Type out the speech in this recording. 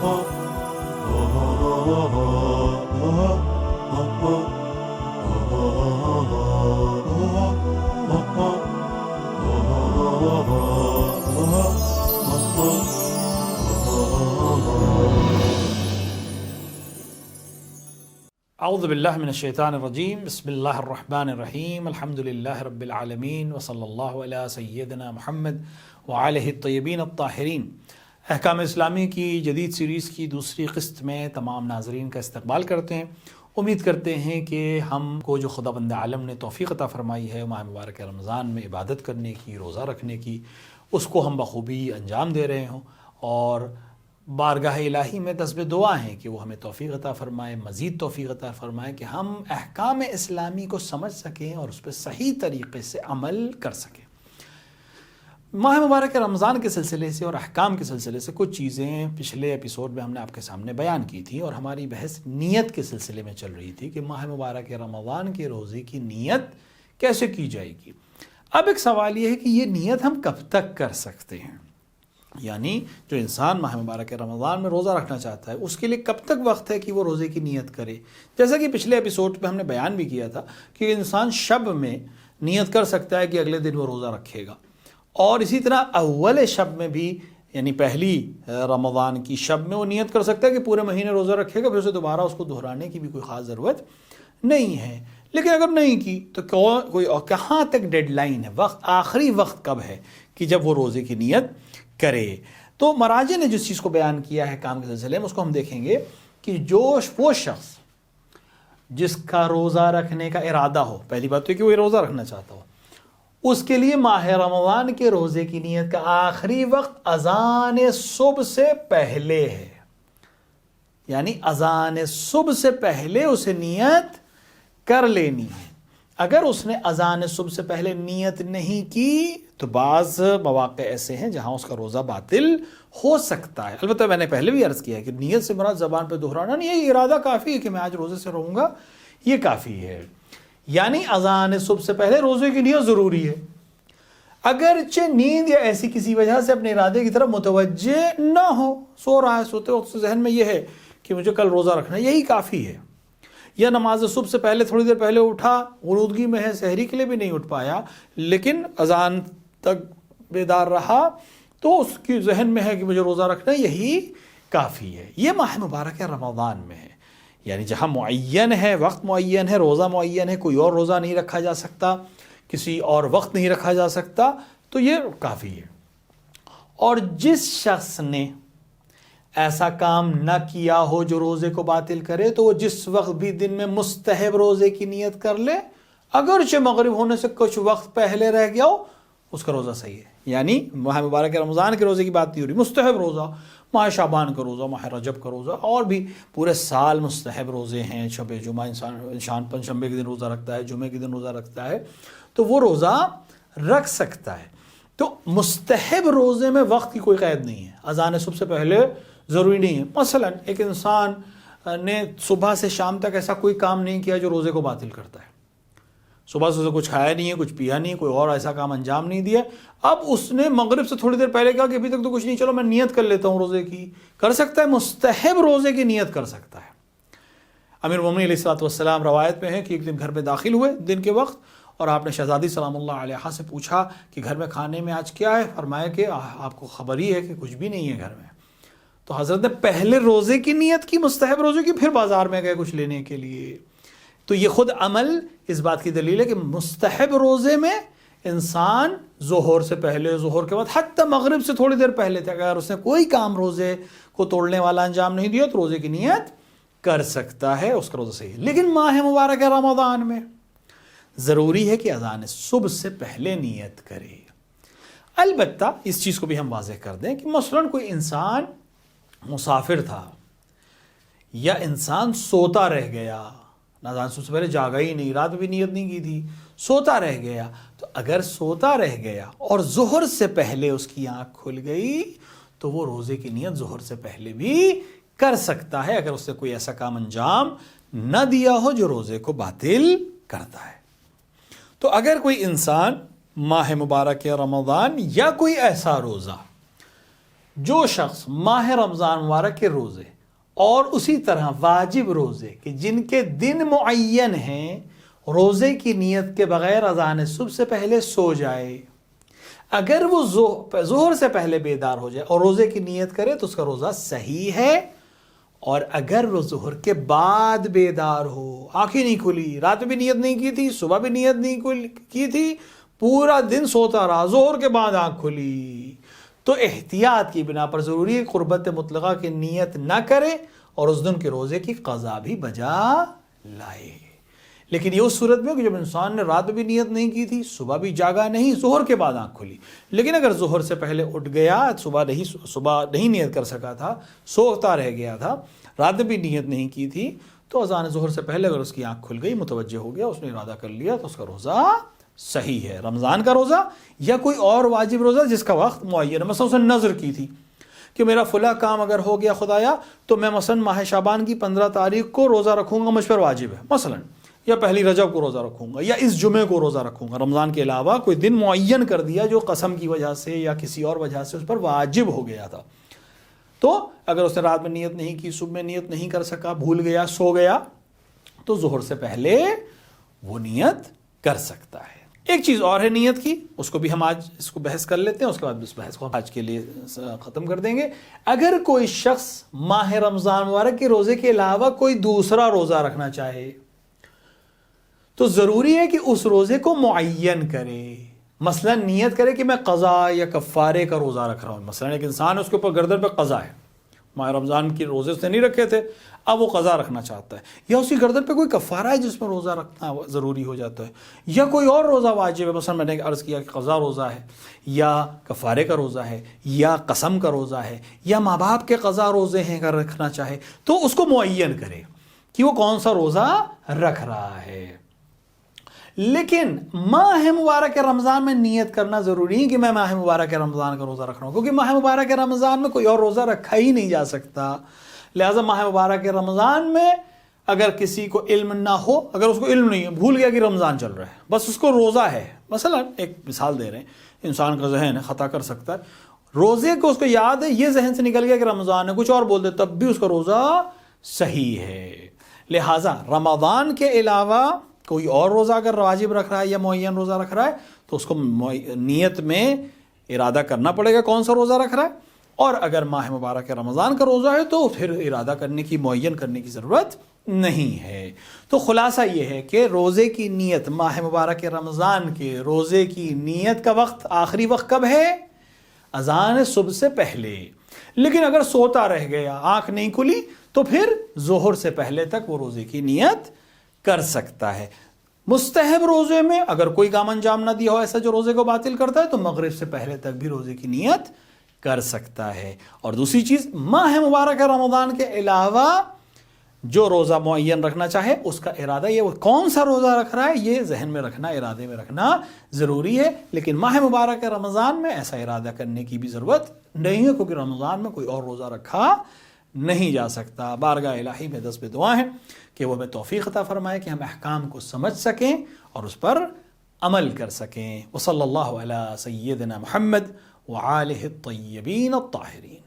اعوذ باللہ من الشیطان الرجیم، بسم اللہ الرحمن الرحیم، الحمد للہ رب العالمین وصلی اللہ علی سیدنا محمد وآلہ الطیبین الطاہرین۔ احکام اسلامی کی جدید سیریز کی دوسری قسط میں تمام ناظرین کا استقبال کرتے ہیں۔ امید کرتے ہیں کہ ہم کو جو خدا بند عالم نے توفیق عطا فرمائی ہے ماہ مبارک رمضان میں عبادت کرنے کی، روزہ رکھنے کی، اس کو ہم بخوبی انجام دے رہے ہوں، اور بارگاہ الہی میں تسبیح دعا ہے کہ وہ ہمیں توفیق عطا فرمائے، مزید توفیق عطا فرمائے کہ ہم احکام اسلامی کو سمجھ سکیں اور اس پہ صحیح طریقے سے عمل کر سکیں۔ ماہ مبارک رمضان کے سلسلے سے اور احکام کے سلسلے سے کچھ چیزیں پچھلے ایپیسوڈ میں ہم نے آپ کے سامنے بیان کی تھی، اور ہماری بحث نیت کے سلسلے میں چل رہی تھی کہ ماہ مبارک رمضان کے روزے کی نیت کیسے کی جائے گی۔ اب ایک سوال یہ ہے کہ یہ نیت ہم کب تک کر سکتے ہیں، یعنی جو انسان ماہ مبارک رمضان میں روزہ رکھنا چاہتا ہے اس کے لیے کب تک وقت ہے کہ وہ روزے کی نیت کرے۔ جیسا کہ پچھلے ایپیسوڈ پہ ہم نے بیان بھی کیا تھا کہ انسان شب میں نیت کر سکتا ہے کہ اگلے دن وہ روزہ رکھے گا، اور اسی طرح اول شب میں بھی، یعنی پہلی رمضان کی شب میں وہ نیت کر سکتا ہے کہ پورے مہینے روزہ رکھے گا، پھر اسے دوبارہ اس کو دہرانے کی بھی کوئی خاص ضرورت نہیں ہے۔ لیکن اگر نہیں کی تو کوئی کہاں تک ڈیڈ لائن ہے، وقت، آخری وقت کب ہے کہ جب وہ روزے کی نیت کرے۔ تو مراجع نے جس چیز کو بیان کیا ہے کام کے سلسلے میں، اس کو ہم دیکھیں گے کہ وہ شخص جس کا روزہ رکھنے کا ارادہ ہو، پہلی بات تو ہے کہ وہ روزہ رکھنا چاہتا ہو، اس کے لیے ماہ رمضان کے روزے کی نیت کا آخری وقت اذان صبح سے پہلے ہے، یعنی اذان صبح سے پہلے اسے نیت کر لینی ہے۔ اگر اس نے اذان صبح سے پہلے نیت نہیں کی تو بعض مواقع ایسے ہیں جہاں اس کا روزہ باطل ہو سکتا ہے۔ البتہ میں نے پہلے بھی عرض کیا ہے کہ نیت سے مراد زبان پہ دہرانا نہیں ہے، یہ ارادہ کافی ہے کہ میں آج روزے سے رہوں گا، یہ کافی ہے۔ یعنی اذان صبح سے پہلے روزے کی نیت ضروری ہے، اگرچہ نیند یا ایسی کسی وجہ سے اپنے ارادے کی طرف متوجہ نہ ہو، سو رہا ہے، سوتے وقت ذہن میں یہ ہے کہ مجھے کل روزہ رکھنا ہے، یہی کافی ہے۔ یا نماز صبح سے پہلے تھوڑی دیر پہلے اٹھا، غنودگی میں ہے، سحری کے لیے بھی نہیں اٹھ پایا، لیکن اذان تک بیدار رہا تو اس کی ذہن میں ہے کہ مجھے روزہ رکھنا ہے، یہی کافی ہے۔ یہ ماہ مبارک رمضان میں ہے، یعنی جہاں معین ہے، وقت معین ہے، روزہ معین ہے، کوئی اور روزہ نہیں رکھا جا سکتا، کسی اور وقت نہیں رکھا جا سکتا، تو یہ کافی ہے۔ اور جس شخص نے ایسا کام نہ کیا ہو جو روزے کو باطل کرے تو وہ جس وقت بھی دن میں مستحب روزے کی نیت کر لے، اگرچہ مغرب ہونے سے کچھ وقت پہلے رہ گیا ہو، اس کا روزہ صحیح ہے۔ یعنی ماہ مبارک رمضان کے روزے کی بات نہیں ہو رہی، مستحب روزہ، ماہ شعبان کا روزہ، ماہ رجب کا روزہ، اور بھی پورے سال مستحب روزے ہیں۔ شب جمعہ انسان پنجشنبے کے دن روزہ رکھتا ہے، جمعے کے دن روزہ رکھتا ہے، تو وہ روزہ رکھ سکتا ہے۔ تو مستحب روزے میں وقت کی کوئی قید نہیں ہے، اذان صبح سے پہلے ضروری نہیں ہے۔ مثلا ایک انسان نے صبح سے شام تک ایسا کوئی کام نہیں کیا جو روزے کو باطل کرتا ہے، صبح سے کچھ کھایا نہیں ہے، کچھ پیا نہیں ہے، کوئی اور ایسا کام انجام نہیں دیا، اب اس نے مغرب سے تھوڑی دیر پہلے کہا کہ ابھی تک تو کچھ نہیں، چلو میں نیت کر لیتا ہوں روزے کی، کر سکتا ہے، مستحب روزے کی نیت کر سکتا ہے۔ امیر المومنین علیہ الصلوۃ والسلام روایت میں ہے کہ ایک دن گھر میں داخل ہوئے دن کے وقت، اور آپ نے شہزادی سلام اللہ علیہ سے پوچھا کہ گھر میں کھانے میں آج کیا ہے؟ فرمایا کہ آپ کو خبر ہی ہے کہ کچھ بھی نہیں ہے گھر میں۔ تو حضرت نے پہلے روزے کی نیت کی، مستحب روزے کی، پھر بازار میں گئے کچھ لینے کے لیے۔ تو یہ خود عمل اس بات کی دلیل ہے کہ مستحب روزے میں انسان ظہر سے پہلے، ظہر کے بعد، حتی مغرب سے تھوڑی دیر پہلے تک اگر اس نے کوئی کام روزے کو توڑنے والا انجام نہیں دیا تو روزے کی نیت کر سکتا ہے، اس کا روزہ صحیح ہے۔ لیکن ماہ مبارک رمضان میں ضروری ہے کہ اذان صبح سے پہلے نیت کرے۔ البتہ اس چیز کو بھی ہم واضح کر دیں کہ مثلا کوئی انسان مسافر تھا، یا انسان سوتا رہ گیا، اذان صبح سے پہلے جاگا ہی نہیں، رات بھی نیت نہیں کی تھی، سوتا رہ گیا، تو اگر سوتا رہ گیا اور ظہر سے پہلے اس کی آنکھ کھل گئی تو وہ روزے کی نیت ظہر سے پہلے بھی کر سکتا ہے، اگر اس نے کوئی ایسا کام انجام نہ دیا ہو جو روزے کو باطل کرتا ہے۔ تو اگر کوئی انسان ماہ مبارک رمضان یا کوئی ایسا روزہ جو شخص ماہ رمضان مبارک کے روزے اور اسی طرح واجب روزے کہ جن کے دن معین ہیں روزے کی نیت کے بغیر اذان صبح سے پہلے سو جائے، اگر وہ ظہر سے پہلے بیدار ہو جائے اور روزے کی نیت کرے تو اس کا روزہ صحیح ہے، اور اگر وہ ظہر کے بعد بیدار ہو، آنکھیں نہیں کھلی، رات میں بھی نیت نہیں کی تھی، صبح بھی نیت نہیں کی تھی، پورا دن سوتا رہا، ظہر کے بعد آنکھ کھلی، تو احتیاط کی بنا پر ضروری ہے قربت مطلقہ کی نیت نہ کرے اور اس دن کے روزے کی قضا بھی بجا لائے۔ لیکن یہ اس صورت میں کہ جب انسان نے رات میں بھی نیت نہیں کی تھی، صبح بھی جاگا نہیں، ظہر کے بعد آنکھ کھلی، لیکن اگر ظہر سے پہلے اٹھ گیا، صبح نہیں نیت کر سکا تھا، سوتا رہ گیا تھا، رات میں بھی نیت نہیں کی تھی، تو اذان ظہر سے پہلے اگر اس کی آنکھ کھل گئی، متوجہ ہو گیا، اس نے ارادہ کر لیا، تو اس کا روزہ صحیح ہے۔ رمضان کا روزہ یا کوئی اور واجب روزہ جس کا وقت معین ہے، مثلا اس نے نظر کی تھی کہ میرا فلاں کام اگر ہو گیا خدایا تو میں مثلا ماہ شعبان کی 15 تاریخ کو روزہ رکھوں گا، مجھ پر واجب ہے مثلا، یا پہلی رجب کو روزہ رکھوں گا، یا اس جمعے کو روزہ رکھوں گا۔ رمضان کے علاوہ کوئی دن معین کر دیا جو قسم کی وجہ سے یا کسی اور وجہ سے اس پر واجب ہو گیا تھا، تو اگر اس نے رات میں نیت نہیں کی، صبح میں نیت نہیں کر سکا، بھول گیا، سو گیا، تو ظہر سے پہلے وہ نیت کر سکتا ہے۔ ایک چیز اور ہے نیت کی، اس کو بھی ہم آج اس کو بحث کر لیتے ہیں، اس کے بعد اس بحث کو آج کے لیے ختم کر دیں گے۔ اگر کوئی شخص ماہ رمضان مبارک کے روزے کے علاوہ کوئی دوسرا روزہ رکھنا چاہے تو ضروری ہے کہ اس روزے کو معین کرے، مثلا نیت کرے کہ میں قضا یا کفارے کا روزہ رکھ رہا ہوں۔ مثلا ایک انسان ہے، اس کے اوپر گردن پہ قضا ہے، ماہ رمضان کے روزے اس نے نہیں رکھے تھے، اب وہ قضا رکھنا چاہتا ہے، یا اسی گردن پہ کوئی کفارہ ہے جس میں روزہ رکھنا ضروری ہو جاتا ہے، یا کوئی اور روزہ واجب ہے، مثلا میں نے عرض کیا کہ قضا روزہ ہے، یا کفارے کا روزہ ہے، یا قسم کا روزہ ہے، یا ماں باپ کے قضا روزے ہیں اگر رکھنا چاہے تو اس کو معین کرے کہ وہ کون سا روزہ رکھ رہا ہے۔ لیکن ماہ مبارک رمضان میں نیت کرنا ضروری ہے کہ میں ماہ مبارک رمضان کا روزہ رکھ رہا ہوں، کیونکہ ماہ مبارک رمضان میں کوئی اور روزہ رکھا ہی نہیں جا سکتا، لہٰذا ماہ مبارک رمضان میں اگر کسی کو علم نہ ہو، اگر اس کو علم نہیں ہے، بھول گیا کہ رمضان چل رہا ہے، بس اس کو روزہ ہے، مثلا ایک مثال دے رہے ہیں، انسان کا ذہن ہے، خطا کر سکتا ہے، روزے کو اس کو یاد ہے، یہ ذہن سے نکل گیا کہ رمضان ہے، کچھ اور بول دے تب بھی اس کا روزہ صحیح ہے۔ لہٰذا رمضان کے علاوہ کوئی اور روزہ اگر واجب رکھ رہا ہے یا معین روزہ رکھ رہا ہے تو اس کو نیت میں ارادہ کرنا پڑے گا کون سا روزہ رکھ رہا ہے، اور اگر ماہ مبارک رمضان کا روزہ ہے تو پھر ارادہ کرنے کی، معین کرنے کی ضرورت نہیں ہے۔ تو خلاصہ یہ ہے کہ روزے کی نیت، ماہ مبارک رمضان کے روزے کی نیت کا وقت، آخری وقت کب ہے؟ اذان صبح سے پہلے، لیکن اگر سوتا رہ گیا، آنکھ نہیں کھلی، تو پھر ظہر سے پہلے تک وہ روزے کی نیت کر سکتا ہے۔ مستحب روزے میں اگر کوئی کام انجام نہ دیا ہو ایسا جو روزے کو باطل کرتا ہے تو مغرب سے پہلے تک بھی روزے کی نیت کر سکتا ہے۔ اور دوسری چیز، ماہ مبارک رمضان کے علاوہ جو روزہ معین رکھنا چاہے اس کا ارادہ، یہ کون سا روزہ رکھ رہا ہے یہ ذہن میں رکھنا، ارادے میں رکھنا ضروری ہے، لیکن ماہ مبارک رمضان میں ایسا ارادہ کرنے کی بھی ضرورت نہیں ہے، کیونکہ رمضان میں کوئی اور روزہ رکھا نہیں جا سکتا۔ بارگاہ الہی میں دست دعا ہے کہ وہ ہمیں توفیق عطا فرمائے کہ ہم احکام کو سمجھ سکیں اور اس پر عمل کر سکیں۔ وصلی اللہ علی سیدنا محمد وآلہ الطیبین الطاہرین۔